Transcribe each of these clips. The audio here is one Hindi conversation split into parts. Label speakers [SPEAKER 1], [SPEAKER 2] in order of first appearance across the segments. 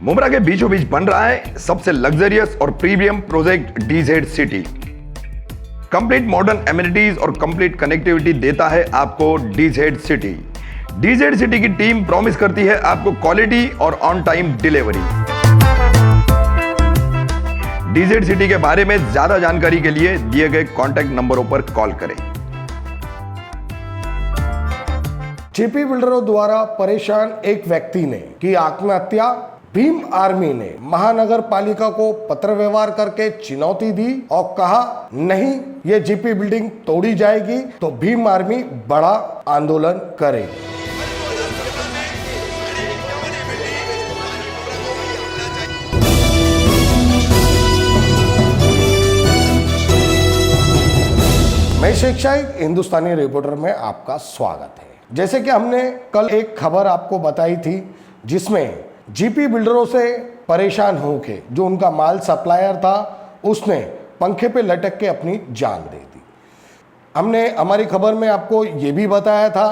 [SPEAKER 1] मुंब्रा के बीचों बीच बन रहा है सबसे लग्जरियस और premium project DZ city. Complete modern amenities और कंप्लीट कनेक्टिविटी देता है आपको डीजेड सिटी। डीजेड सिटी की टीम प्रॉमिस करती है आपको क्वालिटी और on time delivery. DZ city के बारे में ज्यादा जानकारी के लिए दिए गए कॉन्टैक्ट नंबरों पर कॉल करें।
[SPEAKER 2] जेपी बिल्डरों द्वारा परेशान एक व्यक्ति ने की आत्महत्या। भीम आर्मी ने महानगर पालिका को पत्र व्यवहार करके चुनौती दी और कहा नहीं ये जेपी बिल्डिंग तोड़ी जाएगी तो भीम आर्मी बड़ा आंदोलन करेगी। मैं शेख शाहिद हिंदुस्तानी रिपोर्टर में आपका स्वागत है। जैसे कि हमने कल एक खबर आपको बताई थी जिसमें जीपी बिल्डरों से परेशान होके जो उनका माल सप्लायर था उसने पंखे पे लटक के अपनी जान दे दी। हमने हमारी खबर में आपको ये भी बताया था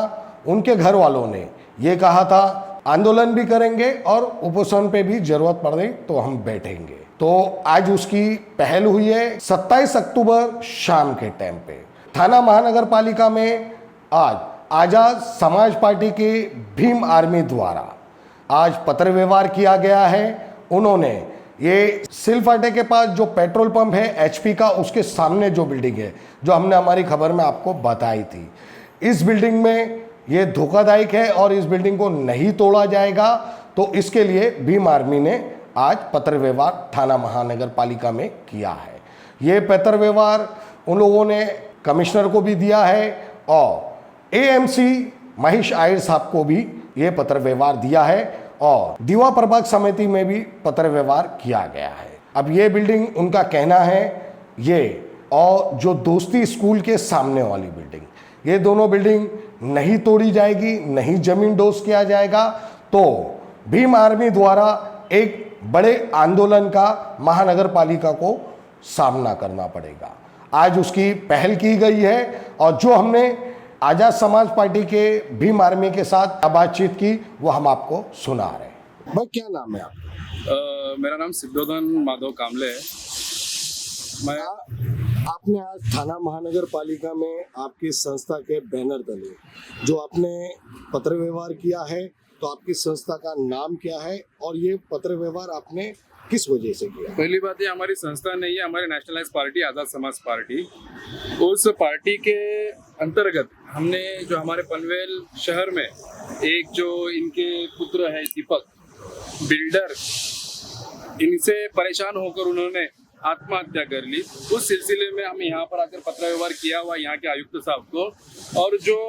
[SPEAKER 2] उनके घर वालों ने ये कहा था आंदोलन भी करेंगे और उपोषण पे भी जरूरत पड़े तो हम बैठेंगे। तो आज उसकी पहल हुई है 27 अक्टूबर शाम के टाइम पे थाना महानगर पालिका में आज आजाद समाज पार्टी की भीम आर्मी द्वारा आज पत्र व्यवहार किया गया है। उन्होंने ये सिलफाटे के पास जो पेट्रोल पंप है एचपी का उसके सामने जो बिल्डिंग है जो हमने हमारी खबर में आपको बताई थी, इस बिल्डिंग में ये धोखादायक है और इस बिल्डिंग को नहीं तोड़ा जाएगा। तो इसके लिए भीम आर्मी ने आज पत्र व्यवहार थाना महानगर पालिका में किया है। ये पत्र व्यवहार उन लोगों ने कमिश्नर को भी दिया है और एएमसी महेश आयर साहब को भी ये पत्र व्यवहार दिया है और दीवा प्रभाग समिति में भी पत्र व्यवहार किया गया है। अब ये बिल्डिंग उनका कहना है ये और जो दोस्ती स्कूल के सामने वाली बिल्डिंग, ये दोनों बिल्डिंग नहीं तोड़ी जाएगी, नहीं जमीन डोज किया जाएगा। तो भीम आर्मी द्वारा एक बड़े आंदोलन का महानगर पालिका को सामना करना पड़ेगा। आज उसकी पहल की गई है और जो हमने आजाद समाज पार्टी के भीम आर्मी के साथ बातचीत की वो हम आपको सुना रहे हैं। भाई क्या नाम है आपका?
[SPEAKER 3] मेरा नाम सिद्धोधन माधव कामले है। मैं
[SPEAKER 2] आपने आज थाना महानगर पालिका में आपकी संस्था के बैनर तले जो आपने पत्र व्यवहार किया है, तो आपकी संस्था का नाम क्या है और ये पत्र व्यवहार आपने किस वजह से किया?
[SPEAKER 3] पहली बात ये हमारी संस्था नहीं है, हमारी nationalise party Azad Samaj party. उस पार्टी के अंतर्गत हमने जो हमारे पनवेल शहर में एक जो इनके पुत्र है दीपक बिल्डर, इनसे परेशान होकर उन्होंने आत्महत्या कर ली। उस सिलसिले में हम यहाँ पर आकर पत्र व्यवहार किया हुआ यहाँ के आयुक्त साहब को, और जो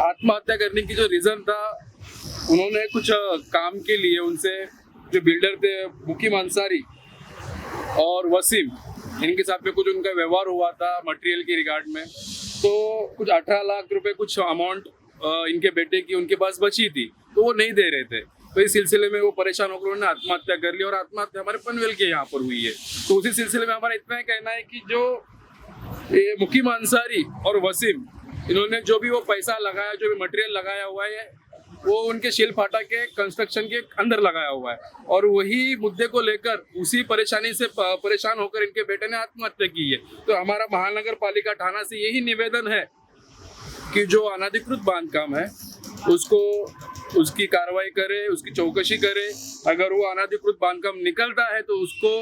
[SPEAKER 3] आत्महत्या करने की जो रीजन था उन्होंने कुछ काम के लिए उनसे जो बिल्डर थे मुकीम अंसारी और वसीम, इनके साथ में कुछ उनका व्यवहार हुआ था मटेरियल के रिगार्ड में। तो कुछ 18 लाख रुपए कुछ अमाउंट इनके बेटे की उनके पास बची थी तो वो नहीं दे रहे थे। तो इस सिलसिले में वो परेशान होकर उन्होंने आत्महत्या कर ली और आत्महत्या हमारे पनवेल के यहाँ पर हुई है। तो उसी सिलसिले में हमारा इतना ही कहना है कि जो ये मुकीम अंसारी और वसीम, इन्होंने जो भी वो पैसा लगाया, जो भी मटेरियल लगाया हुआ है, वो उनके शील फाटा के कंस्ट्रक्शन के अंदर लगाया हुआ है और वही मुद्दे को लेकर उसी परेशानी से परेशान होकर इनके बेटे ने आत्महत्या की है। तो हमारा महानगर पालिका थाना से यही निवेदन है कि जो अनधिकृत बांधकाम है उसको उसकी कार्रवाई करे, उसकी चौकसी करे। अगर वो अनधिकृत बांधकाम निकलता है तो उसको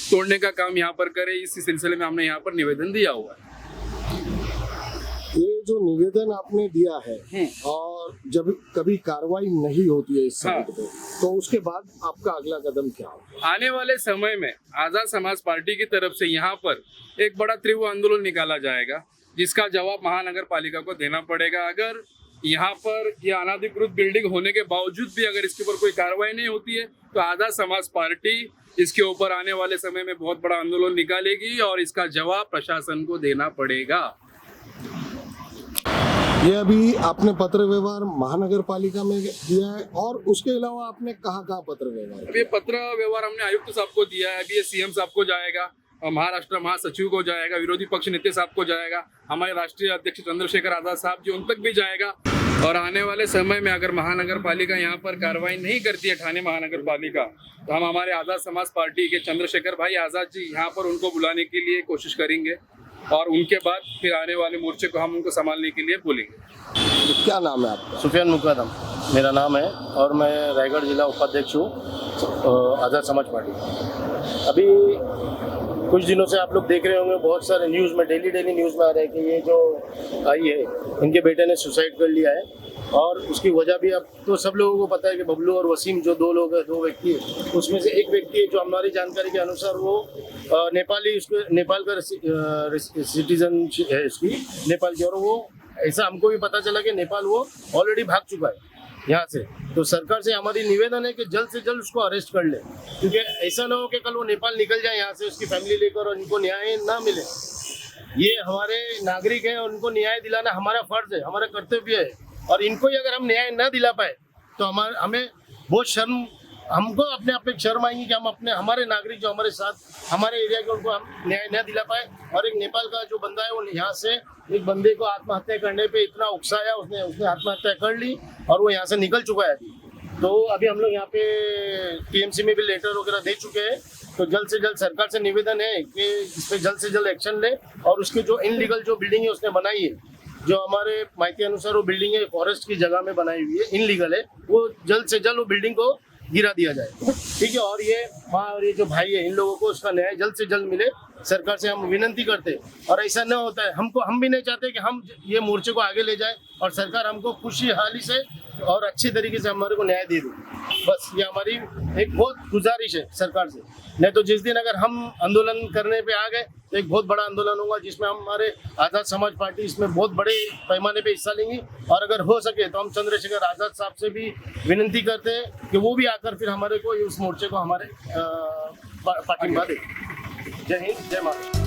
[SPEAKER 3] तोड़ने का काम यहाँ पर करे। इसी सिलसिले में हमने यहाँ पर निवेदन दिया हुआ है।
[SPEAKER 2] ये जो निवेदन आपने दिया है और जब कभी कार्रवाई नहीं होती है इस साइट पे, तो उसके बाद आपका अगला कदम क्या होगा?
[SPEAKER 3] आने वाले समय में आजाद समाज पार्टी की तरफ से यहाँ पर एक बड़ा तीव्र आंदोलन निकाला जाएगा जिसका जवाब महानगर पालिका को देना पड़ेगा। अगर यहाँ पर यह अनधिकृत बिल्डिंग होने के बावजूद भी अगर इसके ऊपर कोई कार्रवाई नहीं होती है तो आजाद समाज पार्टी इसके ऊपर आने वाले समय में बहुत बड़ा आंदोलन निकालेगी और इसका जवाब प्रशासन को देना पड़ेगा।
[SPEAKER 2] ये अभी आपने पत्र व्यवहार महानगर पालिका में दिया है और उसके अलावा आपने कहाँ पत्र व्यवहार?
[SPEAKER 3] अभी पत्र व्यवहार हमने आयुक्त साहब को दिया है, अभी ये सीएम साहब को जाएगा, महाराष्ट्र महासचिव को जाएगा, विरोधी पक्ष नेता साहब को जाएगा, हमारे राष्ट्रीय अध्यक्ष चंद्रशेखर आजाद साहब जी उन तक भी जाएगा। और आने वाले समय में अगर महानगर पालिका यहाँ पर कार्रवाई नहीं करती है, ठाणे महानगर पालिका, तो हम हमारे आज़ाद समाज पार्टी के चंद्रशेखर भाई आज़ाद जी यहाँ पर उनको बुलाने के लिए कोशिश करेंगे और उनके बाद फिर आने वाले मोर्चे को हम उनको संभालने के लिए बोलेंगे।
[SPEAKER 2] क्या नाम है आपका?
[SPEAKER 4] सुफियान मुकदम मेरा नाम है और मैं रायगढ़ जिला उपाध्यक्ष हूँ आज़ाद समाज पार्टी। अभी कुछ दिनों से आप लोग देख रहे होंगे बहुत सारे न्यूज़ में डेली न्यूज़ में आ रहा है कि ये जो आई है इनके बेटे ने सुसाइड कर लिया है और उसकी वजह भी अब तो सब लोगों को पता है कि बबलू और वसीम जो दो व्यक्ति है, उसमें से एक व्यक्ति है जो हमारी जानकारी के अनुसार वो नेपाली, उसको नेपाल का सिटीजन है इसकी, नेपाल की, और वो ऐसा हमको भी पता चला कि नेपाल वो ऑलरेडी भाग चुका है यहाँ से। तो सरकार से हमारी निवेदन है कि जल्द से जल्द उसको अरेस्ट कर ले, क्योंकि ऐसा ना हो कि कल वो नेपाल निकल जाए यहाँ से उसकी फैमिली लेकर और इनको न्याय ना मिले। ये हमारे नागरिक हैं और उनको न्याय दिलाना हमारा फर्ज है, हमारा कर्तव्य है, और इनको ही अगर हम न्याय न दिला पाए तो हमें बहुत शर्म, हमको अपने आप में शर्म आएंगी कि हम अपने हमारे नागरिक जो हमारे साथ हमारे एरिया के उनको हम न्याय न दिला पाए। और एक नेपाल का जो बंदा है वो यहाँ से एक बंदे को आत्महत्या करने पे इतना उकसाया, उसने आत्महत्या कर ली और वो यहाँ से निकल चुका है। तो अभी हम लोग यहाँ पे टीएमसी में भी लेटर वगैरह दे चुके हैं। तो जल्द से जल्द सरकार से निवेदन है कि इस पर जल्द से जल्द एक्शन ले और उसकी जो इनलीगल जो बिल्डिंग है उसने बनाई है, जो हमारे माहिती अनुसार वो बिल्डिंग है फॉरेस्ट की जगह में बनाई हुई है, इनलीगल है, वो जल्द से जल्द वो बिल्डिंग को गिरा दिया जाए, ठीक है। और ये माँ और ये जो भाई है इन लोगों को उसका न्याय जल्द से जल्द मिले, सरकार से हम विनती करते हैं। और ऐसा न होता है, हम भी नहीं चाहते कि हम ये मोर्चे को आगे ले जाए और सरकार हमको खुशहाली से और अच्छे तरीके से हमारे को न्याय दे दे। बस ये हमारी एक बहुत गुजारिश है सरकार से। नहीं तो जिस दिन अगर हम आंदोलन करने पे आ गए तो एक बहुत बड़ा आंदोलन होगा जिसमें हमारे आज़ाद समाज पार्टी इसमें बहुत बड़े पैमाने पे हिस्सा लेंगी। और अगर हो सके तो हम चंद्रशेखर आज़ाद साहब से भी विनती करते हैं कि वो भी आकर फिर हमारे को उस मोर्चे को हमारे पार्टी में दे। जय हिंद, जय महाराष्ट्र।